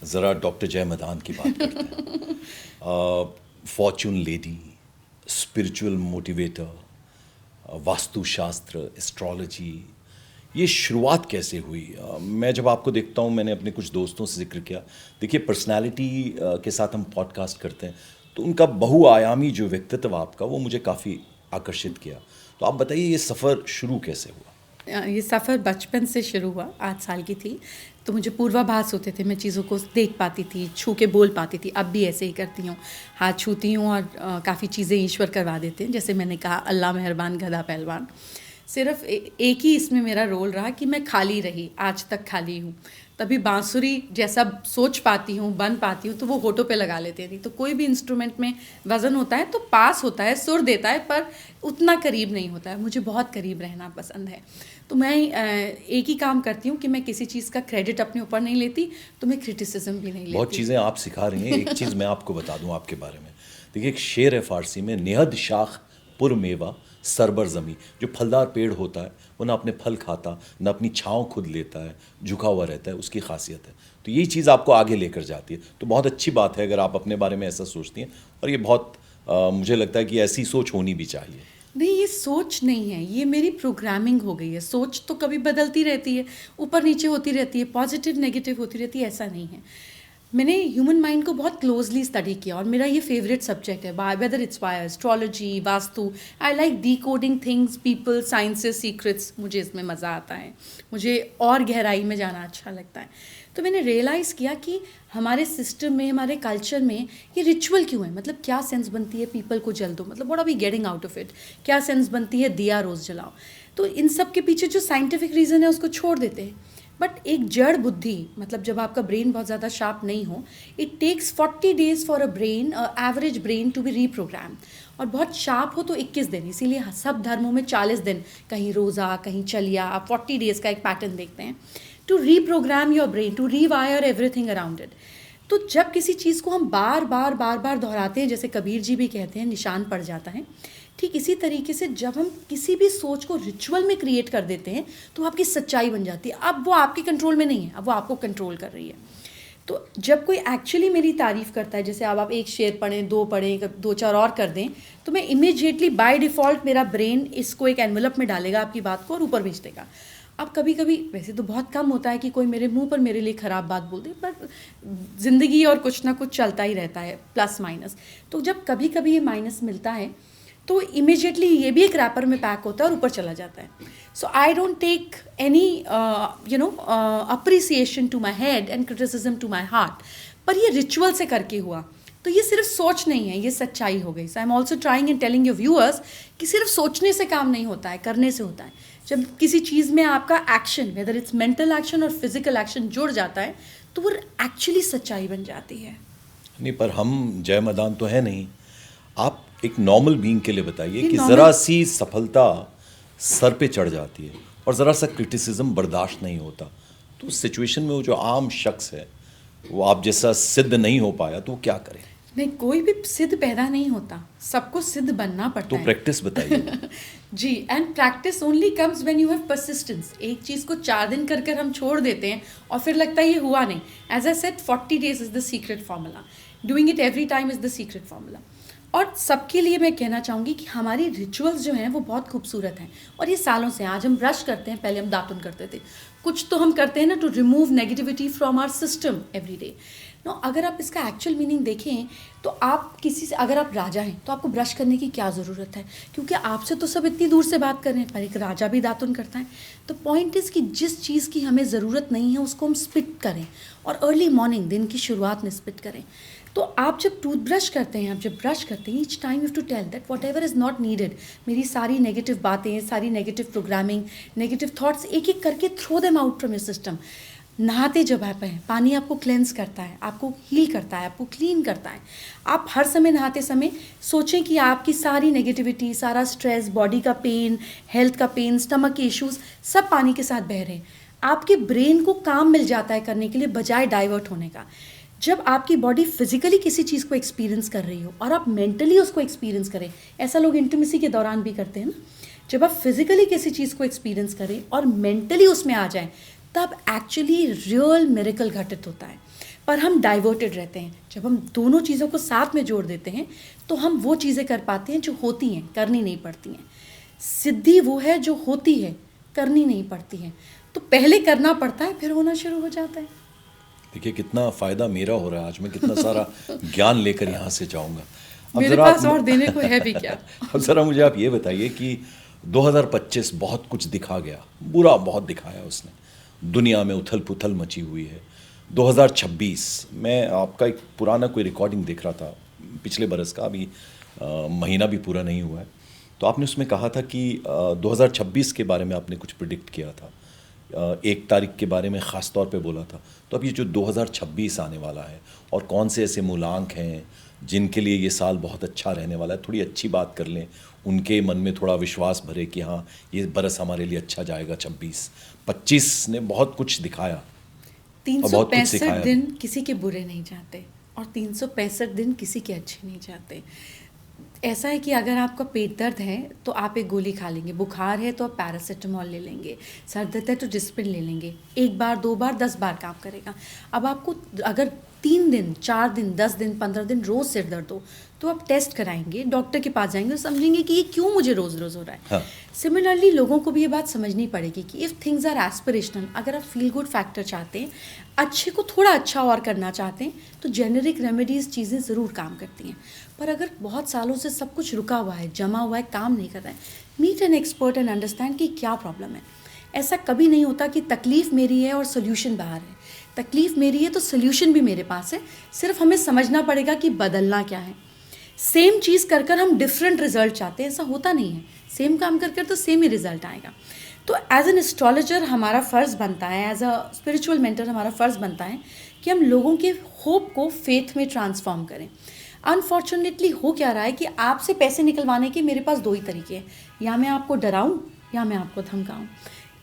ज़रा डॉक्टर जय मदान की बात करते हैं। फॉर्चून लेडी, स्पिरिचुअल मोटिवेटर, वास्तुशास्त्र, एस्ट्रोलॉजी, ये शुरुआत कैसे हुई? मैं जब आपको देखता हूँ, मैंने अपने कुछ दोस्तों से जिक्र किया, देखिए पर्सनालिटी के साथ हम पॉडकास्ट करते हैं तो उनका बहुआयामी जो व्यक्तित्व आपका, वो मुझे काफ़ी आकर्षित किया। तो आप बताइए ये सफ़र शुरू कैसे हुआ? ये सफ़र बचपन से शुरू हुआ। 8 साल की थी तो मुझे पूर्वाभास होते थे, मैं चीज़ों को देख पाती थी, छू के बोल पाती थी। अब भी ऐसे ही करती हूँ, हाथ छूती हूँ और काफ़ी चीज़ें ईश्वर करवा देते हैं। जैसे मैंने कहा, अल्लाह मेहरबान गधा पहलवान। सिर्फ एक ही इसमें मेरा रोल रहा कि मैं खाली रही, आज तक खाली हूँ। तभी बांसुरी जैसा सोच पाती हूँ, बन पाती हूँ, तो वो होठों पे लगा लेते थे। तो कोई भी इंस्ट्रूमेंट में वज़न होता है तो पास होता है, सुर देता है, पर उतना करीब नहीं होता है। मुझे बहुत करीब रहना पसंद है। तो मैं एक ही काम करती हूँ कि मैं किसी चीज़ का क्रेडिट अपने ऊपर नहीं लेती, तो मैं क्रिटिसिज्म भी नहीं लेती। बहुत चीज़ें आप सिखा रही हैं। एक चीज़ मैं आपको बता दूं आपके बारे में। देखिए, एक शेर है फ़ारसी में, निहद शाख पुर मेवा सरबर ज़मी। जो फलदार पेड़ होता है वो ना अपने फल खाता, ना अपनी छाँव खुद लेता है, झुका हुआ रहता है, उसकी खासियत है। तो यही चीज़ आपको आगे लेकर जाती है। तो बहुत अच्छी बात है अगर आप अपने बारे में ऐसा सोचती हैं, और ये बहुत मुझे लगता है कि ऐसी सोच होनी भी चाहिए। नहीं, ये सोच नहीं है, ये मेरी प्रोग्रामिंग हो गई है। सोच तो कभी बदलती रहती है, ऊपर नीचे होती रहती है, पॉजिटिव नेगेटिव होती रहती है, ऐसा नहीं है। मैंने ह्यूमन माइंड को बहुत क्लोजली स्टडी किया और मेरा ये फेवरेट सब्जेक्ट है, whether it's by astrology, vastu. I like decoding things, people, sciences, secrets. मुझे इसमें मज़ा आता है, मुझे और गहराई में जाना अच्छा लगता है। तो मैंने रियलाइज़ किया कि हमारे सिस्टम में, हमारे कल्चर में ये रिचुअल क्यों है। मतलब क्या सेंस बनती है पीपल को जल दो, मतलब what are we getting out of it. क्या सेंस बनती है दिया रोज़ जलाओ। तो इन सब के पीछे जो साइंटिफिक रीज़न है उसको छोड़ देते हैं। बट एक जड़ बुद्धि, मतलब जब आपका ब्रेन बहुत ज़्यादा शार्प नहीं हो, it takes 40 days for a brain, average brain to be reprogram. और बहुत शार्प हो तो 21 दिन। इसीलिए सब धर्मों में 40 दिन, कहीं रोज़ा, कहीं चलिया, आप 40 डेज़ का एक पैटर्न देखते हैं to reprogram your brain, to rewire everything around it. तो जब किसी चीज़ को हम बार बार बार बार दोहराते हैं, जैसे कबीर जी भी कहते हैं, निशान पड़ जाता है। ठीक इसी तरीके से जब हम किसी भी सोच को रिचुअल में क्रिएट कर देते हैं तो आपकी सच्चाई बन जाती है। अब वो आपके कंट्रोल में नहीं है, अब वो आपको कंट्रोल कर रही है। तो जब कोई एक्चुअली मेरी तारीफ़ करता है, जैसे अब आप एक शेर पढ़ें, दो पढ़ें, दो चार और कर दें, तो मैं इमीडिएटली बाय डिफ़ॉल्ट मेरा ब्रेन इसको एक एनवलप में डालेगा, आपकी बात को, और ऊपर भेज देगा। अब कभी कभी, वैसे तो बहुत कम होता है कि कोई मेरे मुंह पर मेरे लिए ख़राब बात बोल दे, पर ज़िंदगी और कुछ ना कुछ चलता ही रहता है, प्लस माइनस। तो जब कभी कभी ये माइनस मिलता है तो इमीडिएटली ये भी एक रैपर में पैक होता है और ऊपर चला जाता है। So I don't take any appreciation to my head and criticism to my heart. पर ये रिचुअल से करके हुआ, तो ये सिर्फ सोच नहीं है, ये सच्चाई हो गई। So I am also trying and telling your viewers कि सिर्फ सोचने से काम नहीं होता है, करने से होता है। जब किसी चीज़ में आपका action, whether it's mental action और फिजिकल एक्शन, जुड़ जाता है तो वो एक्चुअली सच्चाई बन जाती है। नहीं, पर हम जय मदान तो है नहीं। आप एक नॉर्मल बीइंग के लिए बताइए कि normal- ज़रा सी सफलता सर पे चढ़ जाती है और ज़रा सा क्रिटिसिज्म बर्दाश्त नहीं होता, तो उस सिचुएशन में वो जो आम शख्स है, वो आप जैसा सिद्ध नहीं हो पाया, तो वो क्या करे? नहीं, कोई भी सिद्ध पैदा नहीं होता, सबको सिद्ध बनना पड़ता तो है। प्रैक्टिस बताइए। जी, and practice only comes when you have persistence. एक चीज़ को 4 दिन कर कर हम छोड़ देते हैं और फिर लगता है ये हुआ नहीं। As I said, 40 days is the secret formula, doing it every time is the secret formula. और सबके लिए मैं कहना चाहूँगी कि हमारी रिचुअल्स जो हैं वो बहुत खूबसूरत हैं, और ये सालों से। आज हम ब्रश करते हैं, पहले हम दातुन करते थे। कुछ तो हम करते हैं ना to remove negativity from our system every day. No, अगर आप इसका एक्चुअल मीनिंग देखें तो आप किसी से, अगर आप राजा हैं तो आपको ब्रश करने की क्या ज़रूरत है, क्योंकि आपसे तो सब इतनी दूर से बात कर रहे हैं, पर एक राजा भी दातुन करता है। तो पॉइंट इज़ कि जिस चीज़ की हमें ज़रूरत नहीं है उसको हम स्पिट करें, और अर्ली मॉर्निंग, दिन की शुरुआत में स्पिट करें। तो आप जब टूथब्रश करते हैं, आप जब ब्रश करते हैं, each time you to tell that whatever is not needed. मेरी सारी नेगेटिव बातें, सारी नेगेटिव प्रोग्रामिंग, नेगेटिव थॉट्स एक एक करके throw them out from your system. नहाते जब आप हैं, पानी आपको क्लेंस करता है, आपको हील करता है, आपको क्लीन करता है। आप हर समय नहाते समय सोचें कि आपकी सारी नेगेटिविटी, सारा स्ट्रेस, बॉडी का पेन, हेल्थ का पेन, स्टमक के इश्यूज, सब पानी के साथ बह रहे हैं। आपके ब्रेन को काम मिल जाता है करने के लिए, बजाय डाइवर्ट होने का। जब आपकी बॉडी फिजिकली किसी चीज़ को एक्सपीरियंस कर रही हो और आप मेंटली उसको एक्सपीरियंस करें, ऐसा लोग इंटीमेसी के दौरान भी करते हैं ना। जब आप फिजिकली किसी चीज़ को एक्सपीरियंस करें और मेंटली उसमें आ जाएं, तब एक्चुअली रियल मिरेकल घटित होता है। पर हम डाइवर्टेड रहते हैं। जब हम दोनों चीज़ों को साथ में जोड़ देते हैं तो हम वो चीज़ें कर पाते हैं जो होती हैं, करनी नहीं पड़ती हैं। सिद्धि वो है जो होती है, करनी नहीं पड़ती है। तो पहले करना पड़ता है, फिर होना शुरू हो जाता है। देखिए कितना फ़ायदा मेरा हो रहा है आज, मैं कितना सारा ज्ञान लेकर यहाँ से जाऊँगा। अब मेरे ज़रा पास और देने को है भी क्या। अब ज़रा मुझे आप ये बताइए कि 2025 बहुत कुछ दिखा गया, बुरा बहुत दिखाया उसने, दुनिया में उथल पुथल मची हुई है। 2026 मैं आपका एक पुराना कोई रिकॉर्डिंग देख रहा था पिछले बरस का, अभी महीना भी पूरा नहीं हुआ है, तो आपने उसमें कहा था कि 2026 के बारे में आपने कुछ प्रिडिक्ट किया था, 1 तारीख के बारे में ख़ास तौर पे बोला था। तो अब ये जो 2026 आने वाला है और कौन से ऐसे मूलांक हैं जिनके लिए ये साल बहुत अच्छा रहने वाला है, थोड़ी अच्छी बात कर लें, उनके मन में थोड़ा विश्वास भरे कि हाँ ये बरस हमारे लिए अच्छा जाएगा। 25 ने बहुत कुछ दिखाया, 365 दिन किसी के बुरे नहीं जाते और 365 दिन किसी के अच्छे नहीं जाते। ऐसा है कि अगर आपका पेट दर्द है तो आप एक गोली खा लेंगे, बुखार है तो आप पैरासीटामोल ले लेंगे, सर दर्द है तो डिस्प्रिन ले लेंगे, 1 बार 2 बार 10 बार काम करेगा। अब आपको अगर 3 दिन 4 दिन 10 दिन 15 दिन रोज़ सिर दर्द हो तो आप टेस्ट कराएंगे, डॉक्टर के पास जाएंगे और समझेंगे कि ये क्यों मुझे रोज़ रोज़ हो रहा है। हाँ। सिमिलरली लोगों को भी ये बात समझनी पड़ेगी कि इफ़ थिंग्स आर एस्पिरेशनल, अगर आप फील गुड फैक्टर चाहते हैं, अच्छे को थोड़ा अच्छा और करना चाहते हैं, तो जेनेरिक रेमेडीज़ चीज़ें ज़रूर काम करती हैं। पर अगर बहुत सालों से सब कुछ रुका हुआ है, जमा हुआ है, काम नहीं कर रहा है, meet an expert and understand कि क्या प्रॉब्लम है। ऐसा कभी नहीं होता कि तकलीफ़ मेरी है और सोल्यूशन बाहर है। तकलीफ़ मेरी है तो सोल्यूशन भी मेरे पास है, सिर्फ हमें समझना पड़ेगा कि बदलना क्या है। सेम चीज़ कर कर हम डिफरेंट रिजल्ट चाहते हैं, ऐसा होता नहीं है। सेम काम कर कर तो सेम ही रिजल्ट आएगा। तो एज एन एस्ट्रोलॉजर हमारा फ़र्ज़ बनता है, एज अ स्पिरिचुअल मेंटर हमारा फ़र्ज़ बनता है कि हम लोगों के होप को फेथ में ट्रांसफॉर्म करें। अनफॉर्चुनेटली हो क्या रहा है कि आपसे पैसे निकलवाने के मेरे पास 2 ही तरीके हैं, या मैं आपको डराऊं या मैं आपको धमकाऊं।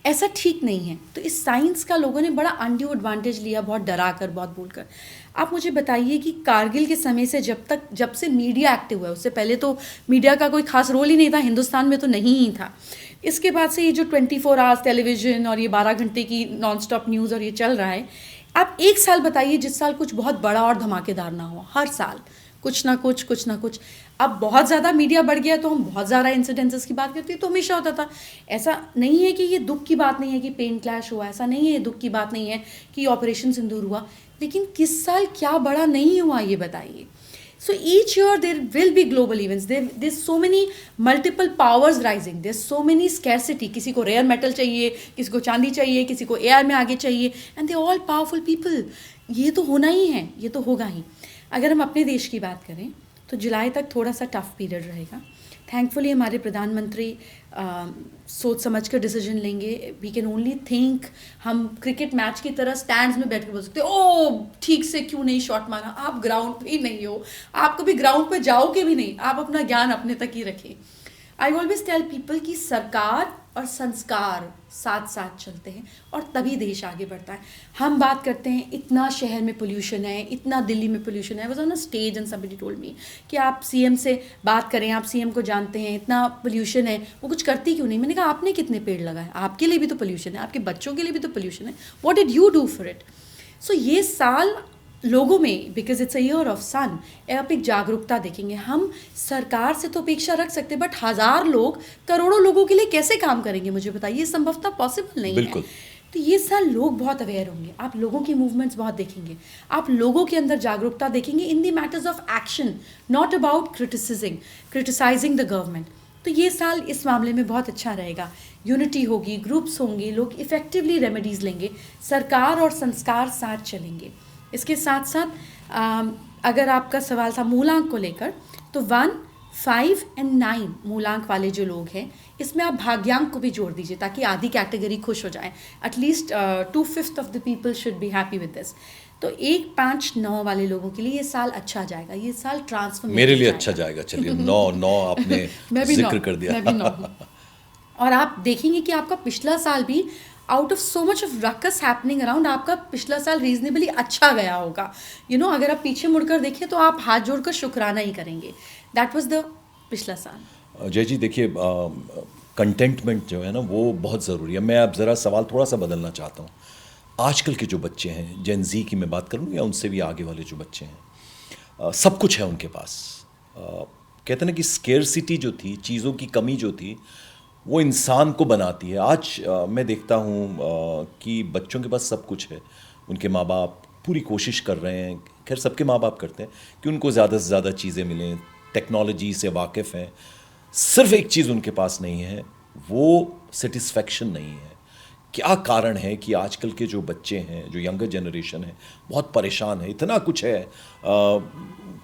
ऐसा ठीक नहीं है। तो इस साइंस का लोगों ने बड़ा अनड्यू एडवांटेज लिया, बहुत डरा कर, बहुत बोलकर। आप मुझे बताइए कि कारगिल के समय से जब से मीडिया एक्टिव हुआ है, उससे पहले तो मीडिया का कोई खास रोल ही नहीं था, हिंदुस्तान में तो नहीं ही था। इसके बाद से ये जो 24 आवर्स टेलीविज़न और ये 12 घंटे की नॉन स्टॉप न्यूज़ और ये चल रहा है, आप एक साल बताइए जिस साल कुछ बहुत बड़ा और धमाकेदार ना हो। हर साल कुछ ना कुछ। अब बहुत ज़्यादा मीडिया बढ़ गया तो हम बहुत ज़्यादा इंसिडेंसेस की बात करते हैं, तो हमेशा होता था। ऐसा नहीं है कि ये दुख की बात नहीं है कि प्लेन क्लैश हुआ, ऐसा नहीं है, ये दुख की बात नहीं है कि ऑपरेशन सिंदूर हुआ, लेकिन किस साल क्या बड़ा नहीं हुआ ये बताइए। So each year there will be global events. There's so many multiple powers rising. There's so many scarcity. किसी को rare metal चाहिए, किसी को चांदी चाहिए, किसी को AI में आगे चाहिए, and they're all powerful people. ये तो होना ही है, ये तो होगा ही। अगर हम अपने देश की बात करें तो जुलाई तक थोड़ा सा टफ पीरियड रहेगा। थैंकफुली हमारे प्रधानमंत्री सोच समझ कर डिसीजन लेंगे। वी कैन ओनली थिंक, हम क्रिकेट मैच की तरह स्टैंड्स में बैठ कर बोल सकते हैं, ओ ठीक से क्यों नहीं शॉट मारा, आप ग्राउंड पे ही नहीं हो, आप कभी ग्राउंड पे जाओगे भी नहीं, आप अपना ज्ञान अपने तक ही रखें। आई ऑलवेज टेल पीपल कि सरकार और संस्कार साथ साथ चलते हैं और तभी देश आगे बढ़ता है। हम बात करते हैं इतना शहर में पोल्यूशन है, इतना दिल्ली में पोल्यूशन है। Was on a stage and somebody told me कि आप सीएम से बात करें, आप सीएम को जानते हैं, इतना पोल्यूशन है, वो कुछ करती क्यों नहीं। मैंने कहा आपने कितने पेड़ लगाए, आपके लिए भी तो पोल्यूशन है, आपके बच्चों के लिए भी तो पोल्यूशन है, what did you do for it. So ये साल लोगों में, because it's a year of sun, आप एक जागरूकता देखेंगे। हम सरकार से तो अपेक्षा रख सकते हैं, बट 1000 लोग करोड़ों लोगों के लिए कैसे काम करेंगे, मुझे बताइए, संभवतः पॉसिबल नहीं बिल्कुल। है। तो ये साल लोग बहुत अवेयर होंगे, आप लोगों की मूवमेंट्स बहुत देखेंगे, आप लोगों के अंदर जागरूकता देखेंगे in the matters of action, not about criticising the government. तो ये साल इस मामले में बहुत अच्छा रहेगा। यूनिटी होगी, ग्रुप्स होंगे, लोग इफेक्टिवली रेमेडीज़ लेंगे, सरकार और संस्कार साथ चलेंगे। इसके साथ साथ अगर आपका सवाल था मूलांक को लेकर, तो 1, 5 एंड 9 मूलांक वाले जो लोग हैं, इसमें आप भाग्यांक को भी जोड़ दीजिए ताकि आधी कैटेगरी खुश हो जाए। At least 2/5 of the people should be happy with this. तो 1, 5, 9 वाले लोगों के लिए ये साल अच्छा जाएगा, ये साल ट्रांसफॉर्मेशन मेरे लिए अच्छा जाएगा। चलिए 9 आपने जिक्र कर दिया। मैं भी 9 हूँ। और आप देखेंगे कि आपका पिछला साल भी out of so much of ruckus happening around, आपका पिछला साल रीजनेबली अच्छा गया होगा। अगर आप पीछे मुड़कर देखें तो आप हाथ जोड़कर शुक्राना ही करेंगे। दैट वाज द पिछला साल। जय जी देखिए, कंटेंटमेंट जो है ना वो बहुत ज़रूरी है। मैं अब ज़रा सवाल थोड़ा सा बदलना चाहता हूँ। आजकल के जो बच्चे हैं, जेन ज़ी की मैं बात करूँ या उनसे भी आगे वाले जो बच्चे हैं, सब कुछ है उनके पास। कहते हैं ना कि स्केर्सिटी जो थी, चीज़ों की कमी जो थी, वो इंसान को बनाती है। आज मैं देखता हूँ कि बच्चों के पास सब कुछ है, उनके माँ बाप पूरी कोशिश कर रहे हैं, खैर सबके माँ बाप करते हैं कि उनको ज़्यादा से ज़्यादा चीज़ें मिलें, टेक्नोलॉजी से वाकिफ़ हैं। सिर्फ एक चीज़ उनके पास नहीं है, वो सेटिस्फैक्शन नहीं है। क्या कारण है कि आजकल के जो बच्चे हैं, जो यंगर जनरेशन है, बहुत परेशान है? इतना कुछ है,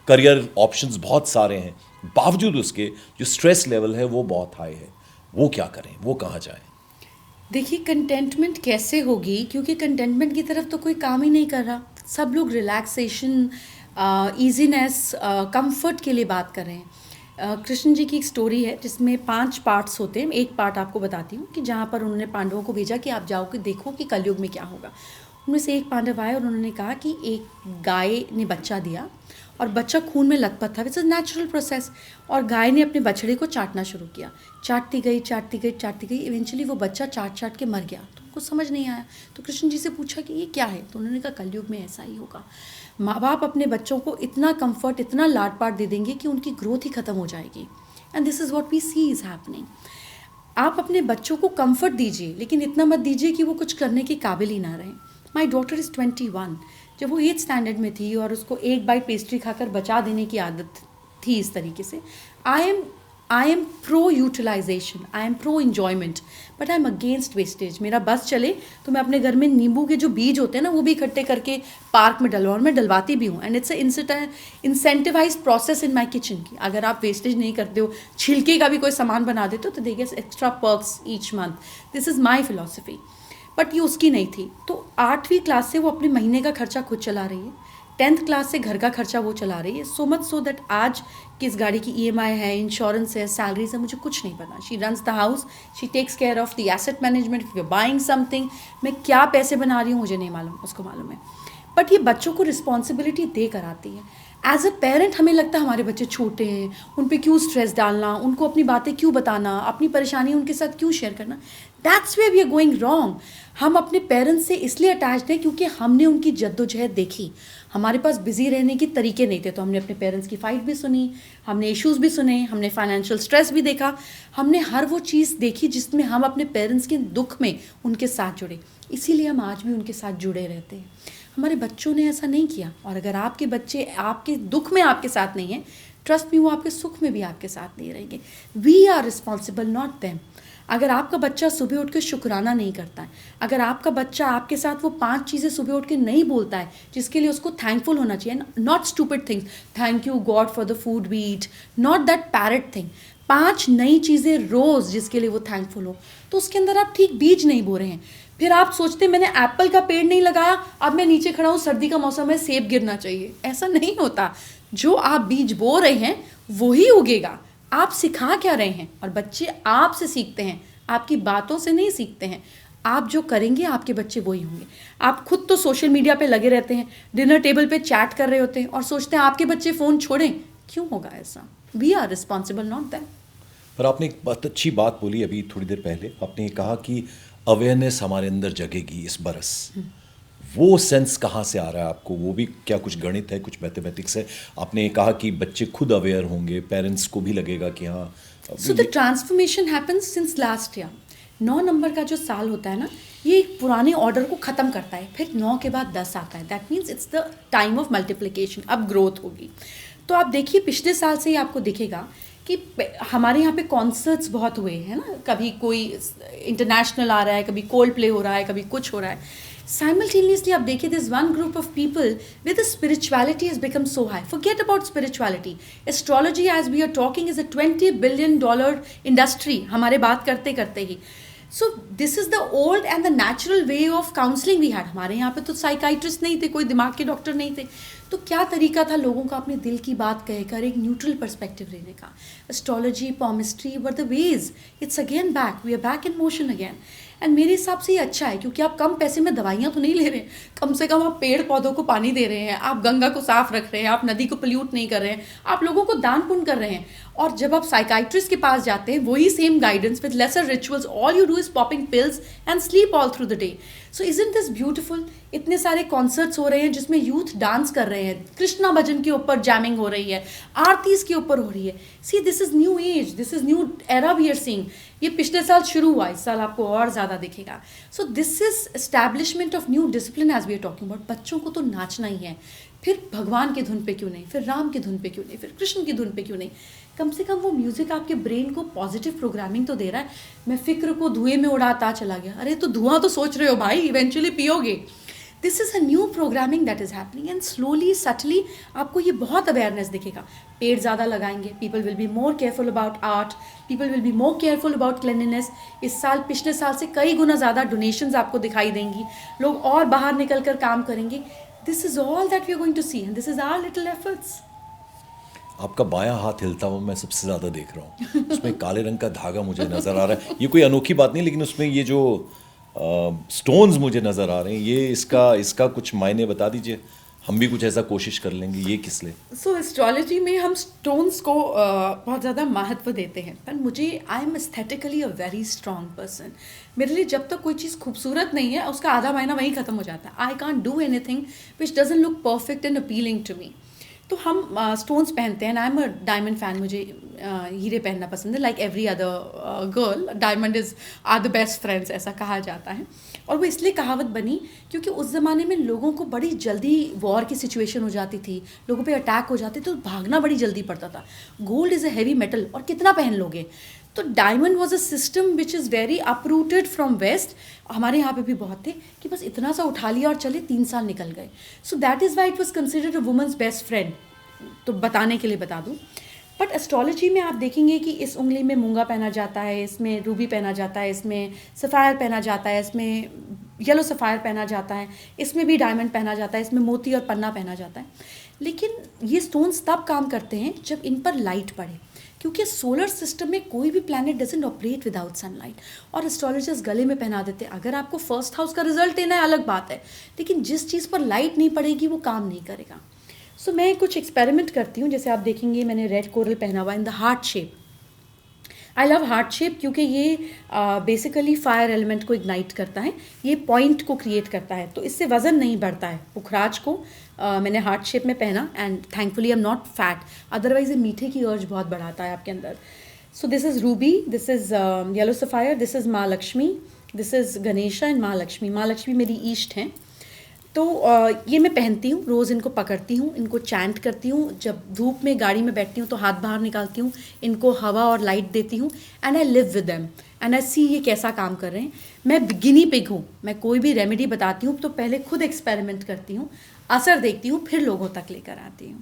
करियर ऑप्शंस बहुत सारे हैं, बावजूद उसके जो स्ट्रेस लेवल है वो बहुत हाई है। वो क्या करें, वो कहाँ जाएं? देखिए कंटेंटमेंट कैसे होगी, क्योंकि कंटेंटमेंट की तरफ तो कोई काम ही नहीं कर रहा। सब लोग रिलैक्सेशन, ईजीनेस, कंफर्ट के लिए बात कर रहे हैं। कृष्ण जी की एक स्टोरी है जिसमें 5 पार्ट्स होते हैं। एक पार्ट आपको बताती हूँ कि जहाँ पर उन्होंने पांडवों को भेजा कि आप जाओ कि देखो कि कलयुग में क्या होगा। उनमें से एक पांडव आए और उन्होंने कहा कि एक गाय ने बच्चा दिया और बच्चा खून में लथपथ था, इट्स अ नेचुरल प्रोसेस, और गाय ने अपने बछड़े को चाटना शुरू किया। चाटती गई चाटती गई चाटती गई, इवेंचुअली वो बच्चा चाट चाट के मर गया। तो उनको समझ नहीं आया, तो कृष्ण जी से पूछा कि ये क्या है, तो उन्होंने कहा कलयुग में ऐसा ही होगा। माँ बाप अपने बच्चों को इतना कंफर्ट, इतना लाड पाट दे देंगे कि उनकी ग्रोथ ही खत्म हो जाएगी। And this is what we see is happening. आप अपने बच्चों को कंफर्ट दीजिए, लेकिन इतना मत दीजिए कि वो कुछ करने के काबिल ही ना रहें। My daughter is 21। जब वो 8th स्टैंडर्ड में थी और उसको एक बाइट पेस्ट्री खाकर बचा देने की आदत थी इस तरीके से, I am pro utilisation, I am pro enjoyment, but I am against wastage. मेरा बस चले तो मैं अपने घर में नींबू के जो बीज होते हैं ना, वो भी इकट्ठे करके पार्क में डलवाऊँ, और मैं डलवाती भी हूँ। And it's incentivise process in my kitchen की अगर आप वेस्टेज नहीं करते हो, छिलके का भी कोई सामान बना देते हो तो they get extra perks each month. This is my philosophy. But ये उसकी नहीं थी। तो 8वीं क्लास से वो अपने महीने का खर्चा खुद चला रही है, 10th क्लास से घर का खर्चा वो चला रही है। सो मच सो दैट आज किस गाड़ी की EMI है, इंश्योरेंस है, सैलरीज है, मुझे कुछ नहीं पता। She runs the house, she takes care of the asset management, if you buying something. मैं क्या पैसे बना रही हूँ मुझे नहीं मालूम, उसको मालूम है। बट ये बच्चों को रिस्पॉन्सिबिलिटी दे कर आती है। एज अ पेरेंट हमें लगता है हमारे बच्चे छोटे हैं, उन पे क्यों स्ट्रेस डालना, उनको अपनी बातें क्यों बताना, अपनी परेशानी उनके साथ क्यों शेयर करना। That's way we are going wrong. हम अपने पेरेंट्स से इसलिए अटैच्ड हैं क्योंकि हमने उनकी जद्दोजहद देखी। हमारे पास बिजी रहने के तरीके नहीं थे, तो हमने अपने पेरेंट्स की फ़ाइट भी सुनी, हमने इश्यूज़ भी सुने, हमने फाइनेंशियल स्ट्रेस भी देखा, हमने हर वो चीज़ देखी जिसमें हम अपने पेरेंट्स के दुख में उनके साथ जुड़े। इसीलिए हम आज भी उनके साथ जुड़े रहते हैं। हमारे बच्चों ने ऐसा नहीं किया। और अगर आपके बच्चे आपके दुख में आपके साथ नहीं हैं, ट्रस्ट मी, वो आपके सुख में भी आपके साथ नहीं रहेंगे। We are responsible, not them. अगर आपका बच्चा सुबह उठ के शुक्राना नहीं करता है, अगर आपका बच्चा आपके साथ वो 5 चीज़ें सुबह उठ के नहीं बोलता है जिसके लिए उसको थैंकफुल होना चाहिए, not stupid things, thank you God for the food we eat, not that parrot thing, 5 नई चीज़ें रोज़ जिसके लिए वो थैंकफुल हो, तो उसके अंदर आप ठीक बीज नहीं बो रहे हैं। फिर आप सोचते मैंने एप्पल का पेड़ नहीं लगाया, अब मैं नीचे खड़ा हूँ, सर्दी का मौसम है, सेब गिरना चाहिए। ऐसा नहीं होता। जो आप बीज बो रहे हैं वही उगेगा। आप सिखा क्या रहे हैं, और बच्चे आपसे सीखते हैं, आपकी बातों से नहीं सीखते हैं। आप जो करेंगे आपके बच्चे वही होंगे। आप खुद तो सोशल मीडिया पे लगे रहते हैं, डिनर टेबल पे चैट कर रहे होते हैं और सोचते हैं आपके बच्चे फ़ोन छोड़ें। क्यों होगा ऐसा? We are responsible, not that. पर आपने एक बहुत अच्छी बात बोली अभी थोड़ी देर पहले। आपने कहा कि अवेयरनेस हमारे अंदर जगेगी इस बरस। वो सेंस कहाँ से आ रहा है आपको? वो भी क्या कुछ गणित है, कुछ मैथमेटिक्स है? आपने कहा कि बच्चे खुद अवेयर होंगे, पेरेंट्स को भी लगेगा कि हाँ। So the transformation happens since last year. 9 number का जो साल होता है ना, ये एक पुराने ऑर्डर को ख़त्म करता है, फिर 9 के बाद 10 आता है। That means it's the time of multiplication. अब ग्रोथ होगी। तो आप देखिए पिछले साल से ही आपको दिखेगा कि हमारे यहाँ पे कॉन्सर्ट्स बहुत हुए हैं ना, कभी कोई इंटरनेशनल आ रहा है, कभी कोल्ड प्ले हो रहा है, कभी कुछ हो रहा है। Simultaneously आप देखिए this one group of people where the spirituality has become so high. Forget about spirituality. Astrology as we are talking is a $20 billion industry हमारे बात करते करते ही. So this is the old and the natural way of counseling we had. हमारे यहाँ पे तो psychiatrist नहीं थे, कोई दिमाग के डॉक्टर नहीं थे, तो क्या तरीका था लोगों का अपने दिल की बात कहकर एक न्यूट्रल पर्सपेक्टिव लेने का? Astrology, palmistry were the ways. It's again back. We are back in motion again. And मेरे हिसाब से ये अच्छा है, क्योंकि आप कम पैसे में दवाइयाँ तो नहीं ले रहे हैं, कम से कम आप पेड़ पौधों को पानी दे रहे हैं, आप गंगा को साफ रख रहे हैं, आप नदी को पोल्यूट नहीं कर रहे हैं, आप लोगों को दान पुण्य कर रहे हैं। और जब आप साइकाइट्रिस्ट के पास जाते हैं, वही same guidance with lesser rituals, all you do is popping pills and sleep all through the day. So isn't this beautiful? इतने सारे कॉन्सर्ट्स हो रहे हैं जिसमें यूथ डांस कर रहे हैं, कृष्णा भजन के ऊपर जैमिंग हो रही है, आरतीज के ऊपर हो रही है। See this is new age, this is new era we are seeing. ये पिछले साल शुरू हुआ, इस साल आपको और ज़्यादा दिखेगा। So this is establishment of new discipline as we are talking about. बच्चों को तो नाचना ही है, फिर भगवान की धुन पे क्यों नहीं, फिर राम की धुन पे क्यों नहीं, फिर कृष्ण की धुन पे क्यों नहीं? कम से कम वो म्यूज़िक आपके ब्रेन को पॉजिटिव प्रोग्रामिंग तो दे रहा है। मैं फिक्र को धुएं में उड़ाता चला गया, अरे तो धुआं तो सोच रहे हो भाई, इवेंचुअली पियोगे। This is a new programming that is happening, and slowly subtly आपको ये बहुत अवेयरनेस दिखेगा। पेड़ ज़्यादा लगाएंगे, people will be more careful about art, people will be more careful about cleanliness. इस साल पिछले साल से कई गुना ज़्यादा डोनेशंस आपको दिखाई देंगी, लोग और बाहर निकल कर काम करेंगे। This is all that we are going to see, and this is our little efforts. आपका बायां हाथ हिलता हुआ मैं सबसे ज़्यादा देख रहा हूँ, उसमें काले रंग का धागा मुझे नज़र आ रहा है। ये कोई अनोखी बात नहीं, लेकिन उसमें ये जो स्टोन्स मुझे नज़र आ रहे हैं, ये इसका कुछ मायने बता दीजिए, हम भी कुछ ऐसा कोशिश कर लेंगे। ये किस लिए? सो एस्ट्रोलॉजी में हम स्टोन्स को बहुत ज़्यादा महत्व देते हैं, पर मुझे I am aesthetically a very strong person. मेरे लिए जब तक कोई चीज़ खूबसूरत नहीं है, उसका आधा मायना वहीं ख़त्म हो जाता है। I can't do anything which doesn't look perfect and appealing to me. तो हम स्टोन्स पहनते हैं, I am a diamond fan, मुझे हीरे पहनना पसंद है। Like every other girl, diamond is are the best friends, ऐसा कहा जाता है। और वो इसलिए कहावत बनी क्योंकि उस ज़माने में लोगों को बड़ी जल्दी वॉर की सिचुएशन हो जाती थी, लोगों पे अटैक हो जाते, तो भागना बड़ी जल्दी पड़ता था। Gold is a heavy metal, और कितना पहन लोगे? तो diamond was a system which is very uprooted from west. हमारे यहाँ पे भी बहुत थे कि बस इतना सा उठा लिया और चले, 3 साल निकल गए। So that is why it was considered a women's best friend. तो बताने के लिए बता दूँ, बट एस्ट्रोलॉजी में आप देखेंगे कि इस उंगली में मूंगा पहना जाता है, इसमें रूबी पहना जाता है, इसमें सफ़ायर पहना जाता है, इसमें येलो सफ़ायर पहना जाता है, इसमें भी डायमंड पहना जाता है, इसमें मोती और पन्ना पहना जाता है। लेकिन ये स्टोन्स तब काम करते हैं जब इन पर लाइट पड़े, क्योंकि सोलर सिस्टम में कोई भी planet doesn't operate without sunlight. और एस्ट्रोलॉजर्स गले में पहना देते हैं। अगर आपको फर्स्ट हाउस का रिजल्ट लेना है अलग बात है, लेकिन जिस चीज़ पर लाइट नहीं पड़ेगी वो काम नहीं करेगा। सो मैं कुछ एक्सपेरिमेंट करती हूँ, जैसे आप देखेंगे मैंने रेड कोरल पहना हुआ in the heart shape. I love heart shape क्योंकि ये बेसिकली फायर एलिमेंट को इग्नाइट करता है, ये पॉइंट को क्रिएट करता है, तो इससे वज़न नहीं बढ़ता है। पुखराज को मैंने हार्ट शेप में पहना, and thankfully I am not fat, otherwise ये मीठे की अर्ज बहुत बढ़ाता है आपके अंदर। So this is ruby, this is yellow sapphire, this is माँ Lakshmi, this is Ganesha and माँ लक्ष्मी। माँ लक्ष्मी मेरी ईष्ट हैं, तो ये मैं पहनती हूँ, रोज़ इनको पकड़ती हूँ, इनको चैंट करती हूँ। जब धूप में गाड़ी में बैठती हूँ तो हाथ बाहर निकालती हूँ, इनको हवा और लाइट देती हूँ, and I live with them and I see ये कैसा काम कर रहे हैं। मैं गिनी पिग हूँ, मैं कोई भी रेमेडी बताती हूँ तो पहले खुद एक्सपेरिमेंट करती हूँ, असर देखती हूँ, फिर लोगों तक लेकर आती हूँ।